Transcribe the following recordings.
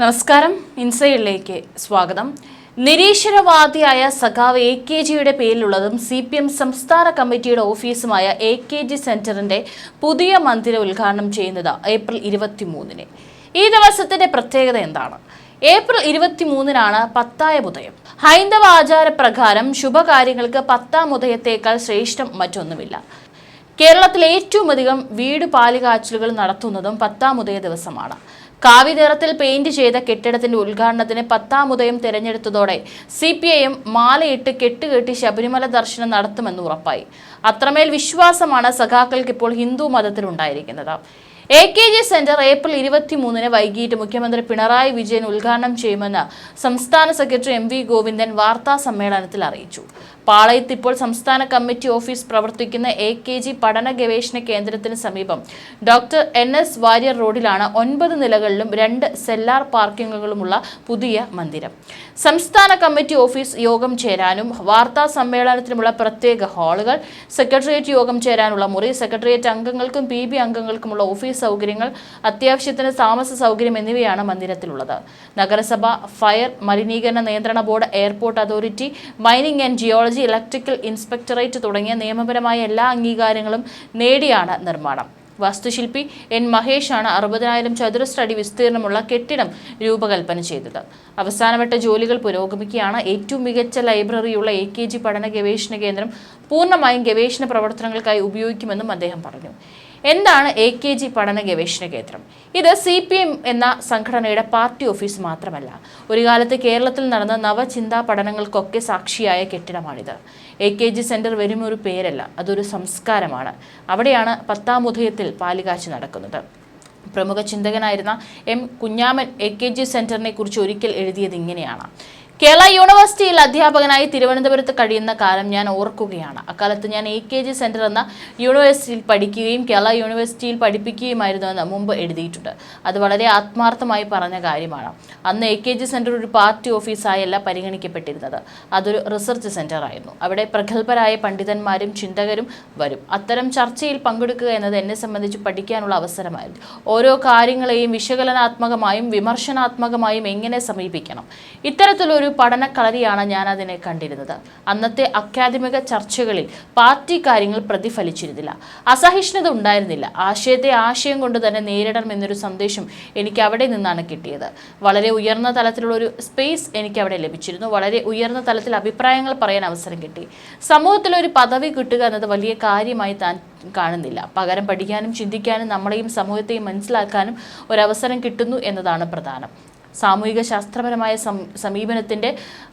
നമസ്കാരം, ഇൻസൈഡിലേക്ക് സ്വാഗതം. നിരീശ്വരവാദിയായ സഖാവ് AKGയുടെ പേരിലുള്ളതും CPM സംസ്ഥാന കമ്മിറ്റിയുടെ ഓഫീസുമായ AKG സെന്ററിന്റെ പുതിയ മന്ദിരം ഉദ്ഘാടനം ചെയ്യുന്നത് ഏപ്രിൽ 23-ന്. ഈ ദിവസത്തിന്റെ പ്രത്യേകത എന്താണ്? ഏപ്രിൽ 23-നാണ് പത്തായമുദയം. ഹൈന്ദവ ആചാരപ്രകാരം ശുഭകാര്യങ്ങൾക്ക് പത്താമുദയത്തേക്കാൾ ശ്രേഷ്ഠം മറ്റൊന്നുമില്ല. കേരളത്തിൽ ഏറ്റവും അധികം വീട് പാലുകാച്ചലുകൾ നടത്തുന്നതും പത്താമുദയ ദിവസമാണ്. കാവി നിറത്തിൽ പെയിന്റ് ചെയ്ത കെട്ടിടത്തിന്റെ ഉദ്ഘാടനത്തിന് പത്താമുദയം തിരഞ്ഞെടുത്തതോടെ CPIM മാലയിട്ട് കെട്ടുകെട്ടി ശബരിമല ദർശനം നടത്തുമെന്ന് ഉറപ്പായി. അത്രമേൽ വിശ്വാസമാണ് സഖാക്കൾക്ക് ഇപ്പോൾ ഹിന്ദു മതത്തിലുണ്ടായിരിക്കുന്നത്. AKG സെന്റർ ഏപ്രിൽ 23-ന് വൈകിട്ട് മുഖ്യമന്ത്രി പിണറായി വിജയൻ ഉദ്ഘാടനം ചെയ്യുമെന്ന് സംസ്ഥാന സെക്രട്ടറി MV ഗോവിന്ദൻ വാർത്താ സമ്മേളനത്തിൽ അറിയിച്ചു. പാളയത്ത് ഇപ്പോൾ സംസ്ഥാന കമ്മിറ്റി ഓഫീസ് പ്രവർത്തിക്കുന്ന AKG പഠന ഗവേഷണ കേന്ദ്രത്തിന് സമീപം ഡോക്ടർ NS വാര്യർ റോഡിലാണ് 9 നിലകളിലും 2 സെല്ലാർ പാർക്കിങ്ങുകളുമുള്ള പുതിയ മന്ദിരം. സംസ്ഥാന കമ്മിറ്റി ഓഫീസ് യോഗം ചേരാനും വാർത്താ സമ്മേളനത്തിനുമുള്ള പ്രത്യേക ഹാളുകൾ, സെക്രട്ടേറിയറ്റ് യോഗം ചേരാനുള്ള മുറി, സെക്രട്ടേറിയറ്റ് അംഗങ്ങൾക്കും PB അംഗങ്ങൾക്കുമുള്ള ഓഫീസ് സൗകര്യങ്ങൾ, അത്യാവശ്യത്തിന് താമസ സൗകര്യം എന്നിവയാണ് മന്ദിരത്തിലുള്ളത്. നഗരസഭ, ഫയർ, മലിനീകരണ നിയന്ത്രണ board, airport authority, mining and geology, electrical inspectorate തുടങ്ങിയ നിയമപരമായ എല്ലാ അംഗീകാരങ്ങളും നേടിയാണ് നിർമ്മാണം. വാസ്തുശില്പി N മഹേഷാണ് 60,000 ചതുരശ്ര അടി വിസ്തീർണമുള്ള കെട്ടിടം രൂപകൽപ്പന ചെയ്തത്. അവസാനവട്ട ജോലികൾ പുരോഗമിക്കുകയാണ്. ഏറ്റവും മികച്ച ലൈബ്രറിയുള്ള AKG പഠന ഗവേഷണ കേന്ദ്രം പൂർണ്ണമായും ഗവേഷണ പ്രവർത്തനങ്ങൾക്കായി ഉപയോഗിക്കുമെന്നും അദ്ദേഹം പറഞ്ഞു. എന്താണ് AKG പഠന ഗവേഷണ കേന്ദ്രം? ഇത് CPM എന്ന സംഘടനയുടെ പാർട്ടി ഓഫീസ് മാത്രമല്ല, ഒരു കാലത്ത് കേരളത്തിൽ നടന്ന നവചിന്താ പഠനങ്ങൾക്കൊക്കെ സാക്ഷിയായ കെട്ടിടമാണിത്. AKG സെന്റർ വെറും ഒരു പേരല്ല, അതൊരു സംസ്കാരമാണ്. അവിടെയാണ് പത്താമുദയത്തിൽ പാലുകാച്ച് നടക്കുന്നത്. പ്രമുഖ ചിന്തകനായിരുന്ന M കുഞ്ഞാമൻ AKG സെന്ററിനെ കുറിച്ച് ഒരിക്കൽ എഴുതിയത് ഇങ്ങനെയാണ്: കേരള യൂണിവേഴ്സിറ്റിയിൽ അധ്യാപകനായി തിരുവനന്തപുരത്ത് കഴിയുന്ന കാലം ഞാൻ ഓർക്കുകയാണ്. അക്കാലത്ത് ഞാൻ AKG സെന്റർ എന്ന യൂണിവേഴ്സിറ്റിയിൽ പഠിക്കുകയും കേരള യൂണിവേഴ്സിറ്റിയിൽ പഠിപ്പിക്കുകയുമായിരുന്നുവെന്ന് മുമ്പ് എഴുതിയിട്ടുണ്ട്. അത് വളരെ ആത്മാർത്ഥമായി പറഞ്ഞ കാര്യമാണ്. അന്ന് AKG സെന്റർ ഒരു പാർട്ടി ഓഫീസായല്ല പരിഗണിക്കപ്പെട്ടിരുന്നത്, അതൊരു റിസർച്ച് സെന്റർ ആയിരുന്നു. അവിടെ പ്രഗത്ഭരായ പണ്ഡിതന്മാരും ചിന്തകരും വരും. അത്തരം ചർച്ചയിൽ പങ്കെടുക്കുക എന്നത് എന്നെ സംബന്ധിച്ച് പഠിക്കാനുള്ള അവസരമായിരുന്നു. ഓരോ കാര്യങ്ങളെയും വിശകലനാത്മകമായും വിമർശനാത്മകമായും എങ്ങനെ സമീപിക്കണം, ഇത്തരത്തിലൊരു പഠനക്കളരിയാണ് ഞാൻ അതിനെ കണ്ടിരുന്നത്. അന്നത്തെ അക്കാദമിക ചർച്ചകളിൽ പാർട്ടി കാര്യങ്ങൾ പ്രതിഫലിച്ചിരുന്നില്ല, അസഹിഷ്ണുത ഉണ്ടായിരുന്നില്ല. ആശയത്തെ ആശയം കൊണ്ട് തന്നെ നേരിടണമെന്നൊരു സന്ദേശം എനിക്ക് അവിടെ നിന്നാണ് കിട്ടിയത്. വളരെ ഉയർന്ന തലത്തിലുള്ള ഒരു സ്പേസ് എനിക്ക് അവിടെ ലഭിച്ചിരുന്നു. വളരെ ഉയർന്ന തലത്തിൽ അഭിപ്രായങ്ങൾ പറയാൻ അവസരം കിട്ടി. സമൂഹത്തിൽ ഒരു പദവി കിട്ടുക എന്നത് വലിയ കാര്യമായി താൻ കാണുന്നില്ല. പകരം പഠിക്കാനും ചിന്തിക്കാനും നമ്മളെയും സമൂഹത്തെയും മനസ്സിലാക്കാനും ഒരവസരം കിട്ടുന്നു എന്നതാണ് പ്രധാനം. സാമൂഹിക ശാസ്ത്രപരമായ സമീപനത്തിൻ്റെ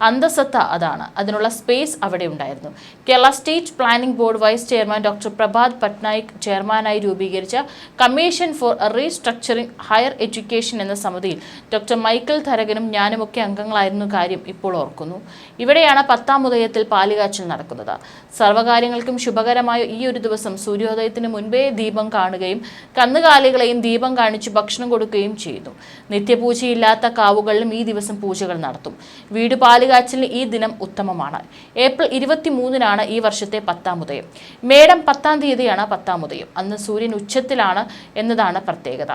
അന്തസത്ത അതാണ്. അതിനുള്ള സ്പേസ് അവിടെ ഉണ്ടായിരുന്നു. Kerala state planning board vice chairman doctor Prabhat Patnaik ചെയർമാനായി രൂപീകരിച്ച commission for restructuring higher education എന്ന സമിതിയിൽ ഡോക്ടർ മൈക്കൽ തരകനും ഞാനുമൊക്കെ അംഗങ്ങളായിരുന്നു കാര്യം ഇപ്പോൾ ഓർക്കുന്നു. ഇവിടെയാണ് പത്താമുദയത്തിൽ പാലുകാച്ചൽ നടക്കുന്നത്. സർവ്വകാര്യങ്ങൾക്കും ശുഭകരമായ ഈ ഒരു ദിവസം സൂര്യോദയത്തിന് മുൻപേ ദീപം കാണുകയും കന്നുകാലികളെയും ദീപം കാണിച്ച് ഭക്ഷണം കൊടുക്കുകയും ചെയ്യുന്നു. നിത്യപൂജയില്ലാത്ത കാവുകളിലും ഈ ദിവസം പൂജകൾ നടത്തും. വീട് പാലുകാച്ചലിന് ഈ ദിനം ഉത്തമമാണ്. ഏപ്രിൽ 23-നാണ് ഈ വർഷത്തെ പത്താമുദയം. മേടം 10-ാം തീയതിയാണ് പത്താമുദയം. അന്ന് സൂര്യൻ ഉച്ചത്തിലാണ് എന്നതാണ് പ്രത്യേകത.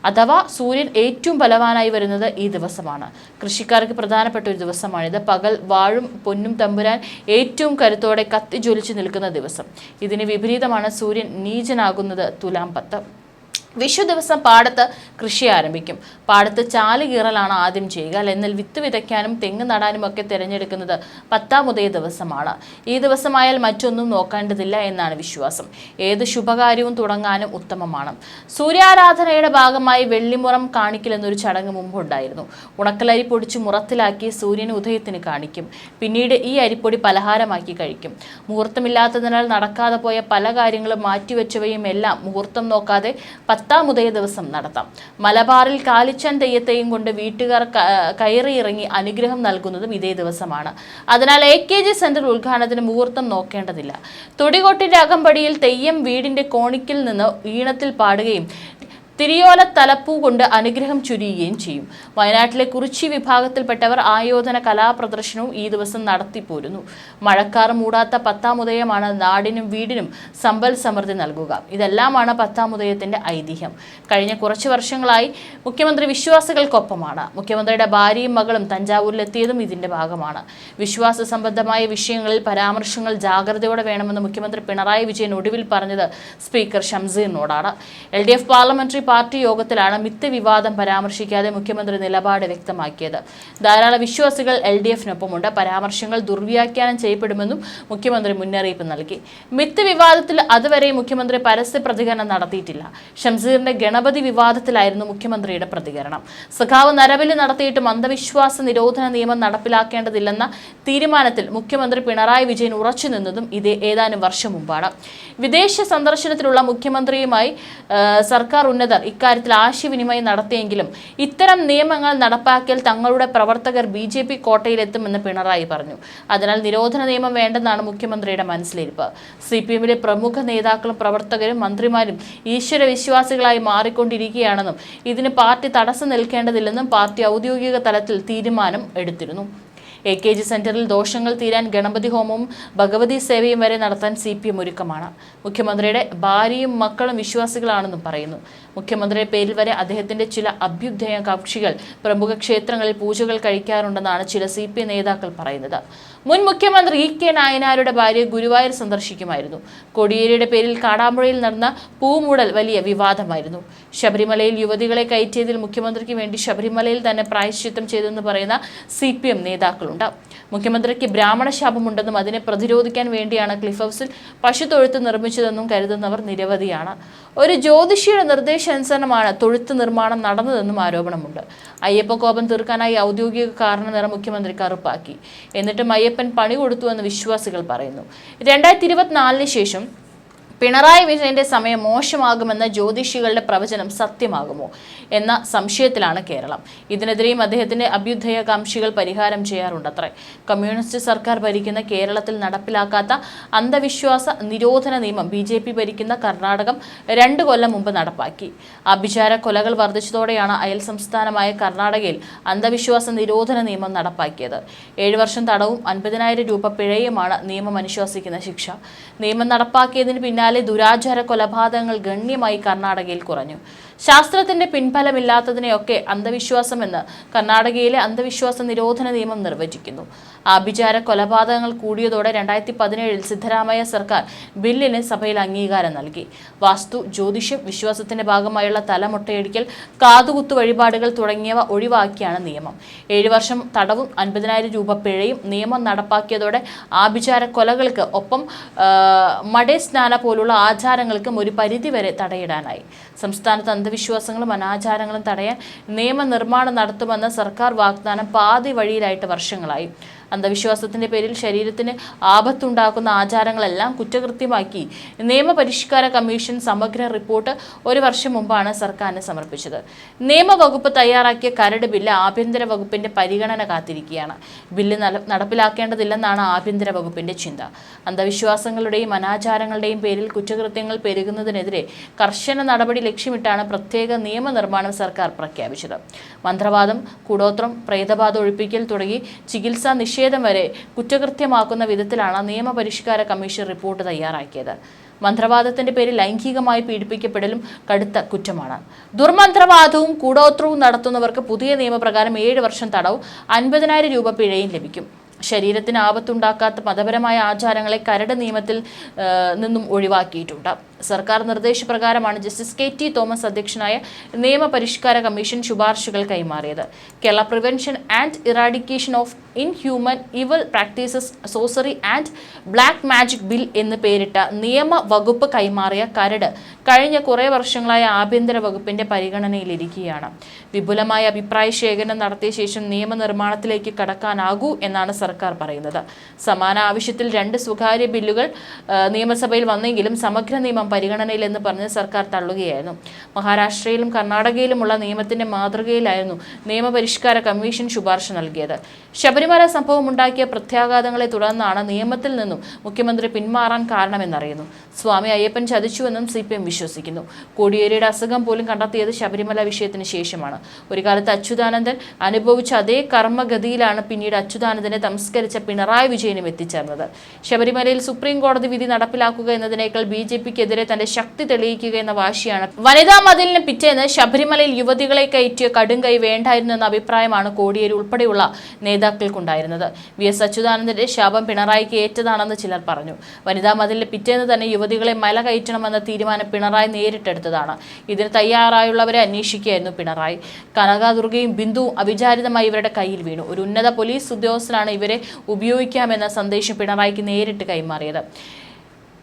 അഥവാ സൂര്യൻ ഏറ്റവും ബലവാനായി വരുന്നത് ഈ ദിവസമാണ്. കൃഷിക്കാർക്ക് പ്രധാനപ്പെട്ട ഒരു ദിവസമാണിത്. പകൽ വാഴും പൊന്നും തമ്പുരാൻ ഏറ്റവും കരുത്തോടെ കത്തിജ്വലിച്ചു നിൽക്കുന്ന ദിവസം. ഇതിന് വിപരീതമാണ് സൂര്യൻ നീചനാകുന്നത് തുലാം 10. വിഷു ദിവസം പാടത്ത് കൃഷി ആരംഭിക്കും. പാടത്ത് ചാല് കീറലാണ് ആദ്യം ചെയ്യുക. എന്നാൽ വിത്ത് വിതയ്ക്കാനും തെങ്ങ് നടാനും ഒക്കെ തിരഞ്ഞെടുക്കുന്നത് പത്താമുദയ ദിവസമാണ്. ഈ ദിവസമായാൽ മറ്റൊന്നും നോക്കേണ്ടതില്ല എന്നാണ് വിശ്വാസം. ഏത് ശുഭകാര്യവും തുടങ്ങാനും ഉത്തമമാണ്. സൂര്യാരാധനയുടെ ഭാഗമായി വെള്ളിമുറം കാണിക്കൽ എന്നൊരു ചടങ്ങ് മുമ്പുണ്ടായിരുന്നു. ഉണക്കലരി പൊടിച്ച് മുറത്തിലാക്കി സൂര്യന് ഉദയത്തിന് കാണിക്കും. പിന്നീട് ഈ അരിപ്പൊടി പലഹാരമാക്കി കഴിക്കും. മുഹൂർത്തമില്ലാത്തതിനാൽ നടക്കാതെ പോയ പല കാര്യങ്ങളും മാറ്റിവെച്ചവയും എല്ലാം മുഹൂർത്തം നോക്കാതെ പത്താമുദയ ദിവസം നടത്താം. മലബാറിൽ കാലിച്ചാൻ തെയ്യത്തെയും കൊണ്ട് വീട്ടുകാർ കയറിയിറങ്ങി അനുഗ്രഹം നൽകുന്നതും ഇതേ ദിവസമാണ്. അതിനാൽ AKG സെന്റർ ഉദ്ഘാടനത്തിന് മുഹൂർത്തം നോക്കേണ്ടതില്ല. തൊടികൊട്ടിന്റെ അകമ്പടിയിൽ തെയ്യം വീടിന്റെ കോണിക്കിൽ നിന്ന് ഈണത്തിൽ പാടുകയും തിരിയോല തലപ്പൂ കൊണ്ട് അനുഗ്രഹം ചുരിയുകയും ചെയ്യും. വയനാട്ടിലെ കുറിച്ചി വിഭാഗത്തിൽപ്പെട്ടവർ ആയോധന കലാപ്രദർശനവും ഈ ദിവസം നടത്തിപ്പോരുന്നു. മഴക്കാർ മൂടാത്ത പത്താമുദയമാണ് നാടിനും വീടിനും സമ്പൽ സമൃദ്ധി നൽകുക. ഇതെല്ലാമാണ് പത്താമുദയത്തിന്റെ ഐതിഹ്യം. കഴിഞ്ഞ കുറച്ചു വർഷങ്ങളായി മുഖ്യമന്ത്രി വിശ്വാസികൾക്കൊപ്പമാണ്. മുഖ്യമന്ത്രിയുടെ ഭാര്യയും മകളും തഞ്ചാവൂരിലെത്തിയതും ഇതിന്റെ ഭാഗമാണ്. വിശ്വാസ സംബന്ധമായ വിഷയങ്ങളിൽ പരാമർശങ്ങൾ ജാഗ്രതയോടെ വേണമെന്ന് മുഖ്യമന്ത്രി പിണറായി വിജയൻ ഒടുവിൽ പറഞ്ഞത് സ്പീക്കർ ഷംസീറിനോടാണ്. LDF പാർലമെന്ററി പാർട്ടി യോഗത്തിലാണ് മിത്ത് വിവാദം പരാമർശിക്കാതെ മുഖ്യമന്ത്രി നിലപാട് വ്യക്തമാക്കിയത്. ധാരാളം വിശ്വാസികൾ LDFനൊപ്പമുണ്ട്. പരാമർശങ്ങൾ ദുർവ്യാഖ്യാനം ചെയ്യപ്പെടുമെന്നും മുഖ്യമന്ത്രി മുന്നറിയിപ്പ് നൽകി. മിത്ത് വിവാദത്തിൽ അതുവരെ മുഖ്യമന്ത്രി പരസ്യ പ്രതികരണം നടത്തിയിട്ടില്ല. ഷംസീറിന്റെ ഗണപതി വിവാദത്തിലായിരുന്നു മുഖ്യമന്ത്രിയുടെ പ്രതികരണം. സഖാവ് നരബലി നടത്തിയിട്ടും അന്ധവിശ്വാസ നിരോധന നിയമം നടപ്പിലാക്കേണ്ടതില്ലെന്ന തീരുമാനത്തിൽ മുഖ്യമന്ത്രി പിണറായി വിജയൻ ഉറച്ചു നിന്നതും ഏതാനും വർഷം മുമ്പാണ്. വിദേശ സന്ദർശനത്തിലുള്ള മുഖ്യമന്ത്രിയുമായി സർക്കാർ ഉന്നതർ ഇക്കാര്യത്തിൽ ആശയവിനിമയം നടത്തിയെങ്കിലും ഇത്തരം നിയമങ്ങൾ നടപ്പാക്കിയാൽ തങ്ങളുടെ പ്രവർത്തകർ BJP കോട്ടയിലെത്തുമെന്ന് പിണറായി പറഞ്ഞു. അതിനാൽ നിരോധന നിയമം വേണ്ടെന്നാണ് മുഖ്യമന്ത്രിയുടെ മനസ്സിലിരിപ്പ്. CPMലെ പ്രമുഖ നേതാക്കളും പ്രവർത്തകരും മന്ത്രിമാരും ഈശ്വര വിശ്വാസികളായി മാറിക്കൊണ്ടിരിക്കുകയാണെന്നും ഇതിന് പാർട്ടി തടസ്സം നിൽക്കേണ്ടതില്ലെന്നും പാർട്ടി ഔദ്യോഗിക തലത്തിൽ തീരുമാനം എടുത്തിരുന്നു. AKG സെന്ററിൽ ദോഷങ്ങൾ തീരാൻ ഗണപതി ഹോമവും ഭഗവതി സേവയും വരെ നടത്താൻ CPM ഒരുക്കമാണ്. മുഖ്യമന്ത്രിയുടെ ഭാര്യയും മക്കളും വിശ്വാസികളാണെന്നും പറയുന്നു. മുഖ്യമന്ത്രിയുടെ പേരിൽ വരെ അദ്ദേഹത്തിന്റെ ചില അഭ്യുദയ കക്ഷികൾ പ്രമുഖ ക്ഷേത്രങ്ങളിൽ പൂജകൾ കഴിക്കാറുണ്ടെന്നാണ് ചില CPM നേതാക്കൾ പറയുന്നത്. മുൻ മുഖ്യമന്ത്രി EK നായനാരുടെ ഭാര്യ ഗുരുവായൂർ സന്ദർശിക്കുമായിരുന്നു. കോടിയേരിയുടെ പേരിൽ കാടാമ്പുഴയിൽ നടന്ന പൂമൂടൽ വലിയ വിവാദമായിരുന്നു. ശബരിമലയിൽ യുവതികളെ കയറ്റിയതിൽ മുഖ്യമന്ത്രിക്ക് വേണ്ടി ശബരിമലയിൽ തന്നെ പ്രായശ്ചിത്തം ചെയ്തെന്ന് പറയുന്ന CPM നേതാക്കളുണ്ട്. മുഖ്യമന്ത്രിക്ക് ബ്രാഹ്മണ ശാപമുണ്ടെന്നും അതിനെ പ്രതിരോധിക്കാൻ വേണ്ടിയാണ് ക്ലിഫ് ഹൗസിൽ പശുത്തൊഴുത്ത് നിർമ്മിച്ചതെന്നും കരുതുന്നവർ നിരവധിയാണ്. ഒരു ജ്യോതിഷിയുടെ നിർദ്ദേശാനുസരണമാണ് തൊഴുത്ത് നിർമ്മാണം നടന്നതെന്നും ആരോപണമുണ്ട്. അയ്യപ്പ കോപം തീർക്കാനായി ഔദ്യോഗിക കാരണനിറം മുഖ്യമന്ത്രി കറുപ്പാക്കി. എന്നിട്ടും അയ്യപ്പൻ പണി കൊടുത്തുവെന്ന് വിശ്വാസികൾ പറയുന്നു. 2024 ശേഷം പിണറായി വിജയന്റെ സമയം മോശമാകുമെന്ന ജ്യോതിഷികളുടെ പ്രവചനം സത്യമാകുമോ എന്ന സംശയത്തിലാണ് കേരളം. ഇതിനെതിരെയും അദ്ദേഹത്തിന്റെ അഭ്യുദയകാംക്ഷികൾ പരിഹാരം ചെയ്യാറുണ്ടത്രേ. കമ്മ്യൂണിസ്റ്റ് സർക്കാർ ഭരിക്കുന്ന കേരളത്തിൽ നടപ്പിലാക്കാത്ത അന്ധവിശ്വാസ നിരോധന നിയമം BJP ഭരിക്കുന്ന കർണാടകം 2 കൊല്ലം മുമ്പ് നടപ്പാക്കി. ആഭിചാര കൊലകൾ വർദ്ധിച്ചതോടെയാണ് അയൽ സംസ്ഥാനമായ കർണാടകയിൽ അന്ധവിശ്വാസ നിരോധന നിയമം നടപ്പാക്കിയത്. 7 വർഷം തടവും 50,000 രൂപ പിഴയുമാണ് നിയമം അനുശാസിക്കുന്ന ശിക്ഷ. നിയമം നടപ്പാക്കിയതിന് പിന്നാലെ ദുരാചാര കൊലപാതകങ്ങൾ ഗണ്യമായി കർണാടകയിൽ കുറഞ്ഞു. ശാസ്ത്രത്തിന്റെ പിൻഫലമില്ലാത്തതിനെയൊക്കെ അന്ധവിശ്വാസമെന്ന് കർണാടകയിലെ അന്ധവിശ്വാസ നിരോധന നിയമം നിർവചിക്കുന്നു. ആഭിചാര കൊലപാതകങ്ങൾ കൂടിയതോടെ 2017 സിദ്ധരാമയ്യ സർക്കാർ ബില്ലിന് സഭയിൽ അംഗീകാരം നൽകി. വാസ്തു, ജ്യോതിഷം, വിശ്വാസത്തിന്റെ ഭാഗമായുള്ള തലമുട്ടയടിക്കൽ, കാതുകുത്തു വഴിപാടുകൾ തുടങ്ങിയവ ഒഴിവാക്കിയാണ് നിയമം. 7 വർഷം തടവും 50,000 രൂപ പിഴയും നിയമം നടപ്പാക്കിയതോടെ ആഭിചാര കൊലകൾക്ക് ഒപ്പം മടേ സ്നാന പോലുള്ള ആചാരങ്ങൾക്കും ഒരു പരിധിവരെ തടയിടാനായി. സംസ്ഥാനത്ത് അന്ധവിശ്വാസങ്ങളും അനാചാരങ്ങളും തടയാൻ നിയമനിർമ്മാണം നടത്തുമെന്ന സർക്കാർ വാഗ്ദാനം പാതി വഴിയിലായിട്ട് വർഷങ്ങളായി. അന്ധവിശ്വാസത്തിന്റെ പേരിൽ ശരീരത്തിന് ആപത്തുണ്ടാക്കുന്ന ആചാരങ്ങളെല്ലാം കുറ്റകൃത്യമാക്കി നിയമപരിഷ്കാര കമ്മീഷൻ സമഗ്ര റിപ്പോർട്ട് 1 വർഷം മുമ്പാണ് സർക്കാരിന് സമർപ്പിച്ചത്. നിയമവകുപ്പ് തയ്യാറാക്കിയ കരട് ബില്ല് ആഭ്യന്തര വകുപ്പിന്റെ പരിഗണന കാത്തിരിക്കുകയാണ്. ബില്ല് നടപ്പിലാക്കേണ്ടതില്ലെന്നാണ് ആഭ്യന്തര വകുപ്പിന്റെ ചിന്ത. അന്ധവിശ്വാസങ്ങളുടെയും അനാചാരങ്ങളുടെയും പേരിൽ കുറ്റകൃത്യങ്ങൾ പെരുകുന്നതിനെതിരെ കർശന നടപടി ലക്ഷ്യമിട്ടാണ് പ്രത്യേക നിയമനിർമ്മാണം സർക്കാർ പ്രഖ്യാപിച്ചത്. മന്ത്രവാദം, കൂടോത്രം, പ്രേതബാധ ഒഴിപ്പിക്കൽ തുടങ്ങി ചികിത്സാ നിഷേധം വരെ കുറ്റകൃത്യമാക്കുന്ന വിധത്തിലാണ് നിയമപരിഷ്കാര കമ്മീഷൻ റിപ്പോർട്ട് തയ്യാറാക്കിയത്. മന്ത്രവാദത്തിന്റെ പേരിൽ ലൈംഗികമായി പീഡിപ്പിക്കപ്പെടലും കടുത്ത കുറ്റമാണ്. ദുർമന്ത്രവാദവും കൂടോത്രവും നടത്തുന്നവർക്ക് പുതിയ നിയമപ്രകാരം 7 വർഷം തടവും 50,000 രൂപ പിഴയും ലഭിക്കും. ശരീരത്തിന് ആപത്തുണ്ടാക്കാത്ത മതപരമായ ആചാരങ്ങളെ കരട് നിയമത്തിൽ നിന്നും ഒഴിവാക്കിയിട്ടുണ്ട്. സർക്കാർ നിർദ്ദേശപ്രകാരമാണ് ജസ്റ്റിസ് KT തോമസ് അധ്യക്ഷനായ നിയമപരിഷ്കാര കമ്മീഷൻ ശുപാർശകൾ കൈമാറിയത്. Kerala prevention and eradication of inhuman evil practices, sorcery and black magic bill എന്ന് പേരിട്ട നിയമ വകുപ്പ് കൈമാറിയ കരട് കഴിഞ്ഞ കുറേ വർഷങ്ങളായ ആഭ്യന്തര വകുപ്പിന്റെ പരിഗണനയിലിരിക്കുകയാണ്. വിപുലമായ അഭിപ്രായ ശേഖരണം നടത്തിയ ശേഷം നിയമനിർമ്മാണത്തിലേക്ക് കടക്കാനാകൂ എന്നാണ് സർക്കാർ പറയുന്നത്. സമാന ആവശ്യത്തിൽ 2 സ്വകാര്യ ബില്ലുകൾ നിയമസഭയിൽ വന്നെങ്കിലും സമഗ്ര നിയമം പരിഗണനയിലെന്ന് പറഞ്ഞ് സർക്കാർ തള്ളുകയായിരുന്നു. മഹാരാഷ്ട്രയിലും കർണാടകയിലുമുള്ള നിയമത്തിന്റെ മാതൃകയിലായിരുന്നു നിയമപരിഷ്കാര കമ്മീഷൻ ശുപാർശ നൽകിയത്. ശബരിമല സംഭവമുണ്ടാക്കിയ പ്രത്യാഘാതങ്ങളെ തുടർന്നാണ് നിയമത്തിൽ നിന്നും മുഖ്യമന്ത്രി പിന്മാറാൻ കാരണമെന്നറിയുന്നു. സ്വാമി അയ്യപ്പൻ ചതിച്ചുവെന്നും CPM വിശ്വസിക്കുന്നു. കോടിയേരിയുടെ അസുഖം പോലും കണ്ടെത്തിയത് ശബരിമല വിഷയത്തിന് ശേഷമാണ്. ഒരു കാലത്ത് അച്യുതാനന്ദൻ അനുഭവിച്ച അതേ കർമ്മഗതിയിലാണ് പിന്നീട് അച്യുതാനന്ദനെ തമസ്കരിച്ച പിണറായി വിജയനും എത്തിച്ചേർന്നത്. ശബരിമലയിൽ സുപ്രീം കോടതി വിധി നടപ്പിലാക്കുക എന്നതിനേക്കാൾ BJPക്കെതിരെ തന്റെ ശക്തി തെളിയിക്കുക എന്ന വാശിയാണ്. വനിതാ മതിലിന് പിറ്റേന്ന് ശബരിമലയിൽ യുവതികളെ കയറ്റിയ കടുംകൈ വേണ്ടായിരുന്നു എന്ന അഭിപ്രായമാണ് കോടിയേരി ഉൾപ്പെടെയുള്ള നേതാക്കൾക്കുണ്ടായിരുന്നത്. VS അച്യുതാനന്ദന്റെ ശാപം പിണറായിക്ക് ഏറ്റതാണെന്ന് ചിലർ പറഞ്ഞു. വനിതാ മതിലിന് പിറ്റേന്ന് തന്നെ യുവതികളെ മല കയറ്റണമെന്ന തീരുമാനം പിണറായി നേരിട്ടെടുത്തതാണ്. ഇതിന് തയ്യാറായുള്ളവരെ അന്വേഷിക്കുകയായിരുന്നു പിണറായി. കനകദുർഗയും ബിന്ദുവും അവിചാരിതമായി ഇവരുടെ കയ്യിൽ വീണു. ഒരു ഉന്നത പോലീസ് ഉദ്യോഗസ്ഥനാണ് ഇവരെ ഉപയോഗിക്കാമെന്ന സന്ദേശം പിണറായിക്ക് നേരിട്ട് കൈമാറിയത്.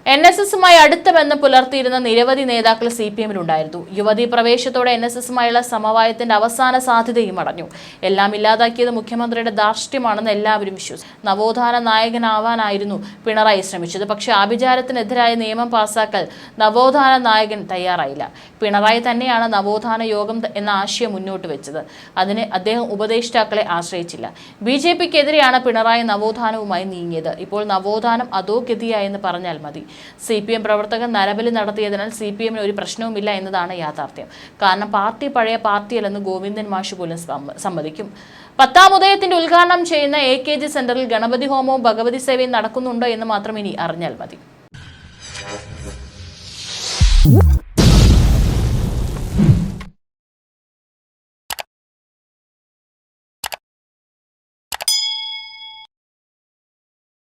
NSSുമായി അടുത്ത ബന്ധം പുലർത്തിയിരുന്ന നിരവധി നേതാക്കൾ CPMിലുണ്ടായിരുന്നു. യുവതി പ്രവേശത്തോടെ NSSുമായുള്ള സമവായത്തിന്റെ അവസാന സാധ്യതയും അടഞ്ഞു. എല്ലാം ഇല്ലാതാക്കിയത് മുഖ്യമന്ത്രിയുടെ ധാർഷ്ട്യമാണെന്ന് എല്ലാവരും വിശ്വസിച്ചു. നവോത്ഥാന നായകനാവാനായിരുന്നു പിണറായി ശ്രമിച്ചത്. പക്ഷേ ആഭിചാരത്തിനെതിരായ നിയമം പാസാക്കൽ നവോത്ഥാന നായകൻ തയ്യാറായില്ല. പിണറായി തന്നെയാണ് നവോത്ഥാന യോഗം എന്ന ആശയം മുന്നോട്ട് വെച്ചത്. അതിന് അദ്ദേഹം ഉപദേഷ്ടാക്കളെ ആശ്രയിച്ചില്ല. BJPക്കെതിരെയാണ് പിണറായി നവോത്ഥാനവുമായി നീങ്ങിയത്. ഇപ്പോൾ നവോത്ഥാനം അധോഗതിയായെന്ന് പറഞ്ഞാൽ മതി. CPM പ്രവർത്തകർ നരബലി നടത്തിയതിനാൽ CPMന് ഒരു പ്രശ്നവുമില്ല എന്നതാണ് യാഥാർത്ഥ്യം. കാരണം പാർട്ടി പഴയ പാർട്ടിയല്ലെന്ന് ഗോവിന്ദൻ മാഷ് പോലും സമ്മതിക്കും. 10ാം ഉദയത്തിന്റെ ഉദ്ഘാടനം ചെയ്യുന്ന AKG സെന്ററിൽ ഗണപതി ഹോമവും ഭഗവതി സേവയും നടക്കുന്നുണ്ടോ എന്ന് മാത്രം ഇനി അറിഞ്ഞാൽ മതി.